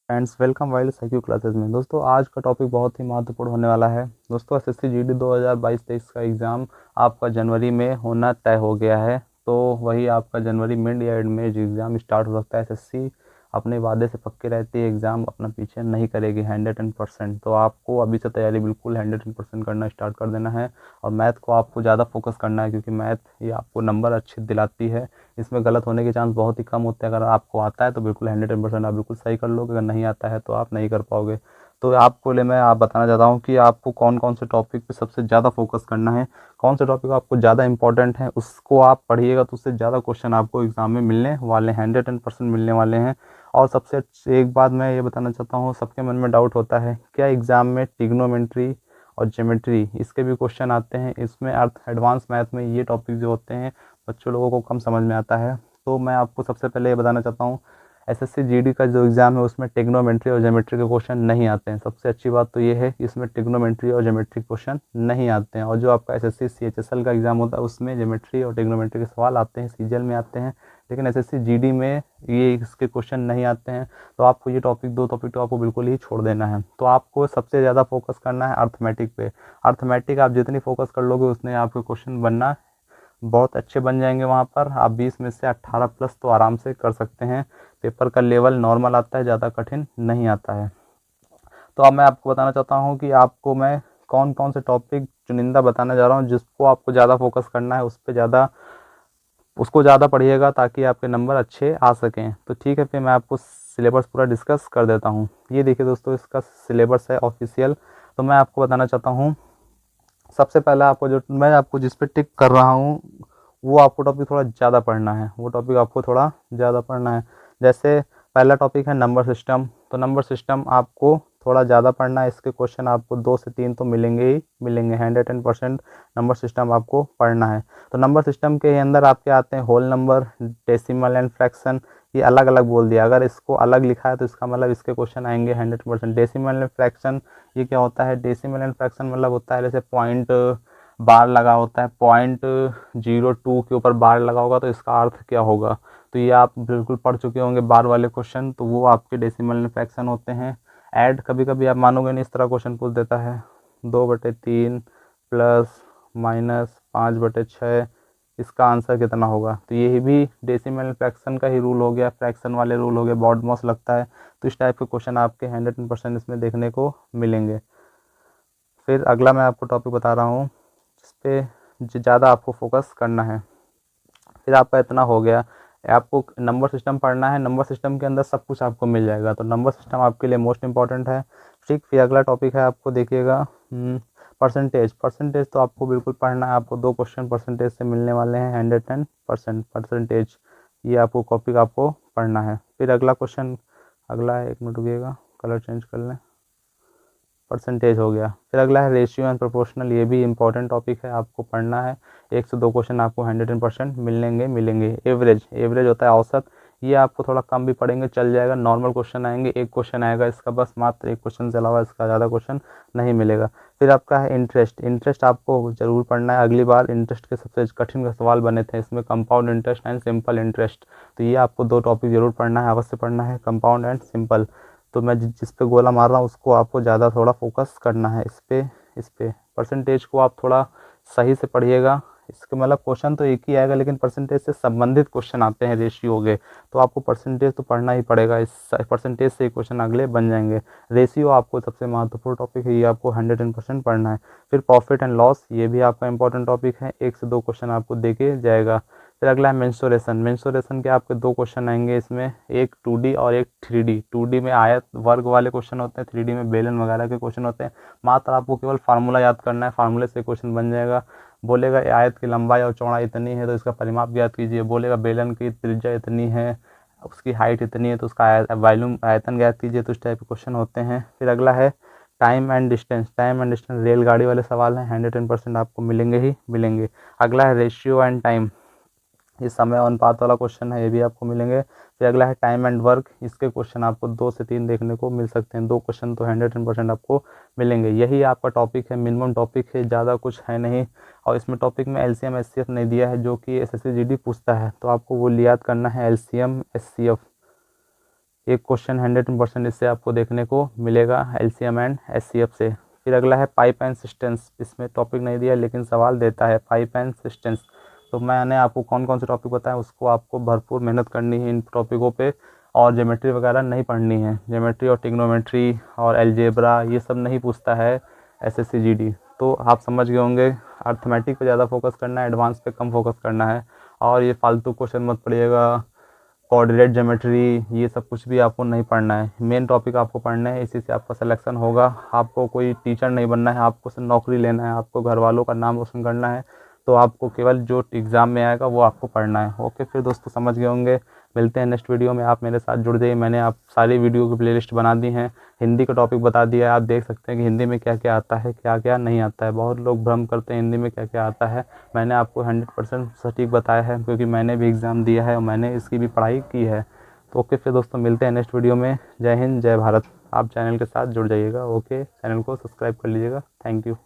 Friends, welcome wild cycle classes में। दोस्तों, आज का टॉपिक बहुत ही महत्वपूर्ण होने वाला है। दोस्तों, एसएससी जीडी 2022-23 का एग्ज़ाम आपका जनवरी में होना तय हो गया है। तो वही आपका जनवरी मिड या एंड में जो एग्ज़ाम स्टार्ट हो सकता है। एसएससी अपने वादे से पक्की रहती है, एग्ज़ाम अपना पीछे नहीं करेगी 110%। तो आपको अभी से तैयारी बिल्कुल 110% करना स्टार्ट कर देना है। और मैथ को आपको ज़्यादा फोकस करना है, क्योंकि मैथ ये आपको नंबर अच्छे दिलाती है। इसमें गलत होने के चांस बहुत ही कम होते हैं। अगर आपको आता है तो बिल्कुल 110% आप बिल्कुल सही कर लोगे, अगर नहीं आता है तो आप नहीं कर पाओगे। तो आपको लिए मैं बताना चाहता हूँ कि आपको कौन कौन से टॉपिक पे सबसे ज़्यादा फोकस करना है, कौन से टॉपिक आपको ज़्यादा इंपॉर्टेंट है, उसको आप पढ़िएगा तो उससे ज़्यादा क्वेश्चन आपको एग्ज़ाम में मिलने वाले हैं, 110% मिलने वाले हैं। और सबसे एक बात मैं ये बताना चाहता हूँ, सबके मन में डाउट होता है क्या एग्ज़ाम में ट्रिग्नोमेट्री और ज्योमेट्री इसके भी क्वेश्चन आते हैं। इसमें अर्थ एडवांस मैथ में ये टॉपिक जो होते हैं बच्चों लोगों को कम समझ में आता है। तो मैं आपको सबसे पहले ये बताना चाहता हूँ, एसएससी जीडी का जो एग्ज़ाम है उसमें ट्रिग्नोमेट्री और ज्योमेट्री के क्वेश्चन नहीं आते हैं। सबसे अच्छी बात तो ये है कि इसमें ट्रिग्नोमेट्री और ज्योमेट्री क्वेश्चन नहीं आते हैं। और जो आपका एसएससी सीएचएसएल का एग्ज़ाम होता है उसमें ज्योमेट्री और ट्रिग्नोमेट्री के सवाल आते हैं, सीजीएल में आते हैं। लेकिन एसएससी जीडी में ये इसके क्वेश्चन नहीं आते हैं। तो आपको ये टॉपिक, दो टॉपिक तो आपको बिल्कुल ही छोड़ देना है। तो आपको सबसे ज़्यादा फोकस करना है अर्थमेटिक पे। अर्थमेटिक आप जितनी फोकस कर लोगे उतने आपके क्वेश्चन बनना बहुत अच्छे बन जाएंगे। वहाँ पर आप 20 में से 18 प्लस तो आराम से कर सकते हैं। पेपर का लेवल नॉर्मल आता है, ज़्यादा कठिन नहीं आता है। तो अब मैं आपको बताना चाहता हूँ कि आपको मैं कौन कौन से टॉपिक चुनिंदा बताने जा रहा हूँ, जिसको आपको ज़्यादा फोकस करना है, उस पर ज़्यादा उसको ज़्यादा पढ़िएगा ताकि आपके नंबर अच्छे आ सकें। तो ठीक है, फिर मैं आपको सिलेबस पूरा डिस्कस कर देता हूँ। ये देखिए दोस्तों, इसका सिलेबस है ऑफिशियल। तो मैं आपको बताना चाहता हूँ, सबसे पहले आपको जो मैं आपको जिस पे टिक कर रहा हूँ वो आपको टॉपिक थोड़ा ज़्यादा पढ़ना है, वो टॉपिक आपको थोड़ा ज़्यादा पढ़ना है। जैसे पहला टॉपिक है नंबर सिस्टम। तो नंबर सिस्टम आपको थोड़ा ज़्यादा पढ़ना है। इसके क्वेश्चन आपको 2 से 3 तो मिलेंगे ही मिलेंगे, 110% नंबर सिस्टम आपको पढ़ना है। तो नंबर सिस्टम के अंदर आपके आते हैं whole number, decimal and fraction. ये अलग अलग बोल दिया, अगर इसको अलग लिखा है तो इसका मतलब इसके क्वेश्चन आएंगे 100%। डेसिमल एंड फ्रैक्शन ये क्या होता है? डेसिमल एंड फ्रैक्शन मतलब होता है जैसे पॉइंट बार लगा होता है, 0.02 के ऊपर बार लगा होगा तो इसका अर्थ क्या होगा। तो ये आप बिल्कुल पढ़ चुके होंगे बार वाले क्वेश्चन, तो वो आपके डेसिमल एंड फ्रैक्शन होते हैं। ऐड कभी कभी आप मानोगे नहीं, इस तरह क्वेश्चन पूछ देता है 2/3 प्लस माइनस 5/6, इसका आंसर कितना होगा। तो यही भी डेसिमल फ्रैक्शन का ही रूल हो गया, फ्रैक्शन वाले रूल हो गए, बॉड मॉस लगता है। तो इस टाइप के क्वेश्चन आपके 100% इसमें देखने को मिलेंगे। फिर अगला मैं आपको टॉपिक बता रहा हूँ जिस पे ज़्यादा आपको फोकस करना है। फिर आपका इतना हो गया, आपको नंबर सिस्टम पढ़ना है। नंबर सिस्टम के अंदर सब कुछ आपको मिल जाएगा, तो नंबर सिस्टम आपके लिए मोस्ट इंपॉर्टेंट है। ठीक, फिर अगला टॉपिक है, आपको देखिएगा परसेंटेज। परसेंटेज तो आपको बिल्कुल पढ़ना है। आपको 2 क्वेश्चन परसेंटेज से मिलने वाले हैं, 110% परसेंटेज। ये आपको टॉपिक आपको पढ़ना है। फिर अगला क्वेश्चन, अगला है, 1 मिनट रुकिएगा, कलर चेंज कर लें। परसेंटेज हो गया। फिर अगला है रेशियो एंड प्रोपोर्शनल। ये भी इंपॉर्टेंट टॉपिक है, आपको पढ़ना है। 1 से 2 क्वेश्चन आपको 110% मिलेंगे। एवरेज, एवरेज होता है औसत। ये आपको थोड़ा कम भी पढ़ेंगे चल जाएगा। नॉर्मल क्वेश्चन आएंगे, 1 क्वेश्चन आएगा इसका, बस मात्र 1 क्वेश्चन के अलावा इसका ज़्यादा क्वेश्चन नहीं मिलेगा। फिर आपका है इंटरेस्ट। इंटरेस्ट आपको ज़रूर पढ़ना है। अगली बार इंटरेस्ट के सबसे कठिन सवाल बने थे इसमें, compound interest and simple interest. तो ये आपको 2 टॉपिक जरूर पढ़ना है, अवश्य पढ़ना है, कंपाउंड एंड सिंपल। तो मैं जिस पे गोला मार रहा हूँ उसको आपको ज़्यादा थोड़ा फोकस करना है, इस पे परसेंटेज को आप थोड़ा सही से पढ़िएगा। इसके मतलब क्वेश्चन तो एक ही आएगा, लेकिन परसेंटेज से संबंधित क्वेश्चन आते हैं, रेशियो हो गए, तो आपको परसेंटेज तो पढ़ना ही पड़ेगा। इस परसेंटेज से क्वेश्चन अगले बन जाएंगे। रेशियो आपको सबसे महत्वपूर्ण टॉपिक है, ये आपको 110% पढ़ना है। फिर प्रॉफिट एंड लॉस, ये भी आपका इंपॉर्टेंट टॉपिक है, 1 से 2 क्वेश्चन आपको देके जाएगा। फिर अगला है मेंसुरेशन। मेंसुरेशन के आपके 2 क्वेश्चन आएंगे इसमें, एक 2D और एक 3D। 2D में आयत वर्ग वाले क्वेश्चन होते हैं, 3D में बेलन वगैरह के क्वेश्चन होते हैं। मात्र आपको केवल फार्मूला याद करना है, फार्मूले से क्वेश्चन बन जाएगा। बोलेगा आयत की लंबाई और चौड़ाई इतनी है तो इसका परिमाप ज्ञात कीजिए। बोलेगा बेलन की त्रिज्या इतनी है, उसकी हाइट इतनी है तो उसका वॉल्यूम आयतन ज्ञात कीजिए। तो इस टाइप के क्वेश्चन होते हैं। फिर अगला है time and distance. Time and distance रेलगाड़ी वाले सवाल हैं, 110% आपको मिलेंगे ही मिलेंगे। अगला है रेशियो एंड टाइम, ये समय अनुपात वाला क्वेश्चन है, ये भी आपको मिलेंगे। फिर अगला है टाइम एंड वर्क। इसके क्वेश्चन आपको 2 से 3 देखने को मिल सकते हैं। 2 क्वेश्चन तो 110% आपको मिलेंगे। यही आपका टॉपिक है, मिनिमम टॉपिक है, ज़्यादा कुछ है नहीं। और इसमें टॉपिक में एलसीएम एचसीएफ नहीं दिया है, जो कि एसएससी जीडी पूछता है, तो आपको वो याद करना है, एलसीएम एचसीएफ। एक क्वेश्चन 100% इससे आपको देखने को मिलेगा एलसीएम एंड एचसीएफ से। फिर अगला है पाइप एंड सिस्टेंस। इसमें टॉपिक नहीं दिया लेकिन सवाल देता है पाइप एंड सिस्टेंस। तो मैंने आपको कौन कौन से टॉपिक बताए, उसको आपको भरपूर मेहनत करनी है इन टॉपिकों पे, और ज्योमेट्री वगैरह नहीं पढ़नी है। ज्योमेट्री और ट्रिग्नोमेट्री और अलजेब्रा ये सब नहीं पूछता है एसएससी जीडी। तो आप समझ गए होंगे, अर्थमेटिक पे ज़्यादा फोकस करना है, एडवांस पे कम फोकस करना है। और ये फालतू क्वेश्चन मत पढ़िएगा, कोऑर्डिनेट ज्योमेट्री ये सब कुछ भी आपको नहीं पढ़ना है। मेन टॉपिक आपको पढ़ना है, इसी से आपका सिलेक्शन होगा। आपको कोई टीचर नहीं बनना है, आपको सिर्फ नौकरी लेना है, आपको घर वालों का नाम रोशन करना है। तो आपको केवल जो एग्ज़ाम में आएगा वो आपको पढ़ना है। ओके, फिर दोस्तों समझ गए होंगे। मिलते हैं नेक्स्ट वीडियो में, आप मेरे साथ जुड़ जाइए। मैंने आप सारी वीडियो की प्लेलिस्ट बना दी हैं, हिंदी का टॉपिक बता दिया है। आप देख सकते हैं कि हिंदी में क्या क्या आता है, क्या क्या नहीं आता है। बहुत लोग भ्रम करते हैं हिंदी में क्या क्या आता है। मैंने आपको 100% सटीक बताया है, क्योंकि मैंने भी एग्ज़ाम दिया है और मैंने इसकी भी पढ़ाई की है। तो ओके, फिर दोस्तों मिलते हैं नेक्स्ट वीडियो में। जय हिंद, जय भारत। आप चैनल के साथ जुड़ जाइएगा। ओके, चैनल को सब्सक्राइब कर लीजिएगा। Thank you.